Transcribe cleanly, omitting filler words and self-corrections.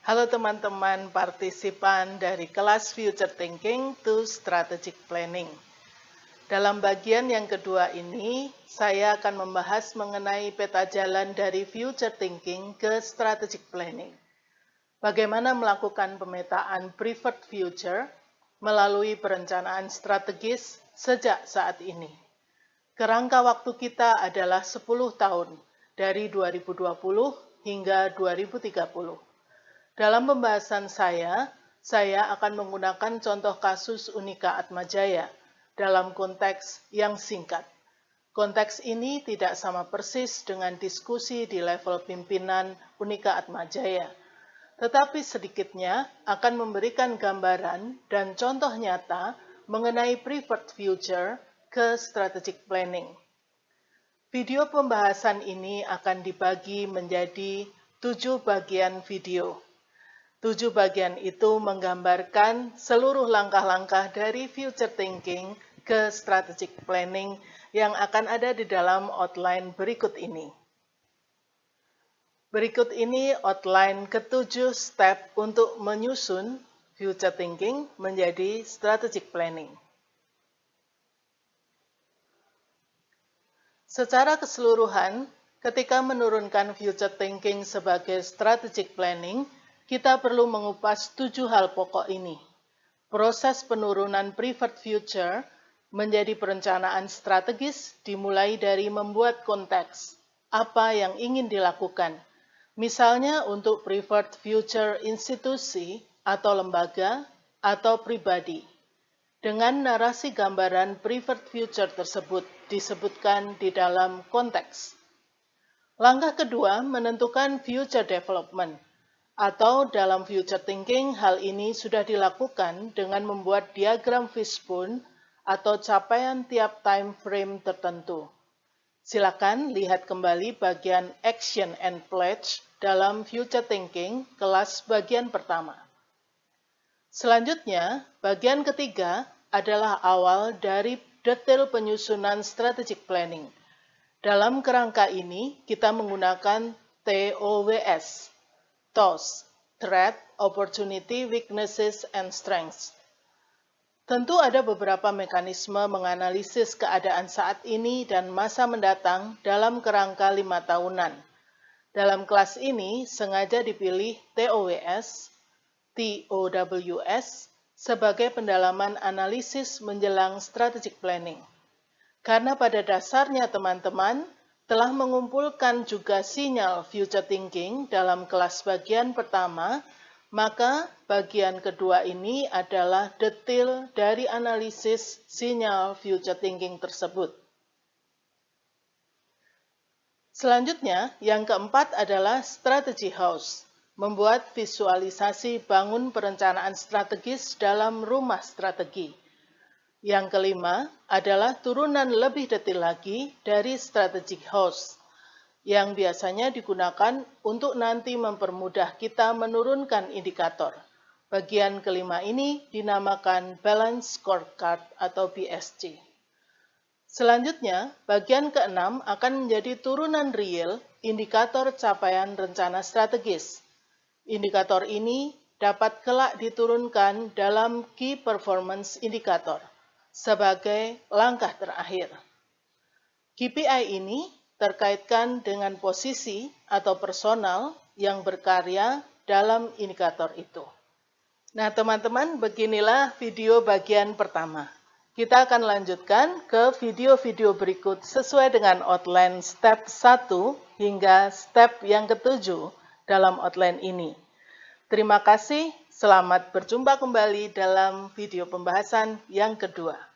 Halo teman-teman partisipan dari kelas Future Thinking to Strategic Planning. Dalam bagian yang kedua ini, saya akan membahas mengenai peta jalan dari Future Thinking ke Strategic Planning. Bagaimana melakukan pemetaan preferred future melalui perencanaan strategis sejak saat ini. Kerangka waktu kita adalah 10 tahun, dari 2020 hingga 2030. Dalam pembahasan saya akan menggunakan contoh kasus Unika Atmajaya dalam konteks yang singkat. Konteks ini tidak sama persis dengan diskusi di level pimpinan Unika Atmajaya, tetapi sedikitnya akan memberikan gambaran dan contoh nyata mengenai preferred future ke strategic planning. Video pembahasan ini akan dibagi menjadi 7 bagian video. 7 bagian itu menggambarkan seluruh langkah-langkah dari future thinking ke strategic planning yang akan ada di dalam outline berikut ini. Berikut ini outline ke-7 step untuk menyusun future thinking menjadi strategic planning. Secara keseluruhan, ketika menurunkan future thinking sebagai strategic planning, kita perlu mengupas 7 hal pokok ini. Proses penurunan preferred future menjadi perencanaan strategis dimulai dari membuat konteks, apa yang ingin dilakukan. Misalnya untuk preferred future institusi atau lembaga atau pribadi. Dengan narasi gambaran preferred future tersebut disebutkan di dalam konteks. Langkah kedua, menentukan future development. Atau dalam future thinking, hal ini sudah dilakukan dengan membuat diagram fishbone atau capaian tiap time frame tertentu. Silakan lihat kembali bagian action and pledge dalam future thinking kelas bagian pertama. Selanjutnya, bagian ketiga adalah awal dari detail penyusunan strategic planning. Dalam kerangka ini, kita menggunakan TOWS, TOS, Threat, Opportunity, Weaknesses, and Strengths. Tentu ada beberapa mekanisme menganalisis keadaan saat ini dan masa mendatang dalam kerangka 5 tahunan. Dalam kelas ini, sengaja dipilih TOWS, TOWS, sebagai pendalaman analisis menjelang strategic planning. Karena pada dasarnya teman-teman telah mengumpulkan juga sinyal future thinking dalam kelas bagian pertama, maka bagian kedua ini adalah detail dari analisis sinyal future thinking tersebut. Selanjutnya, yang keempat adalah strategy house, membuat visualisasi bangun perencanaan strategis dalam rumah strategi. Yang kelima adalah turunan lebih detail lagi dari strategic house, yang biasanya digunakan untuk nanti mempermudah kita menurunkan indikator. Bagian kelima ini dinamakan Balance Scorecard atau BSC. Selanjutnya, bagian keenam akan menjadi turunan real indikator capaian rencana strategis. Indikator ini dapat kelak diturunkan dalam Key Performance Indicator sebagai langkah terakhir. KPI ini terkaitkan dengan posisi atau personal yang berkarya dalam indikator itu. Nah, teman-teman, beginilah video bagian pertama. Kita akan lanjutkan ke video-video berikut sesuai dengan outline step 1 hingga step yang ke-7 dalam outline ini. Terima kasih, selamat berjumpa kembali dalam video pembahasan yang kedua.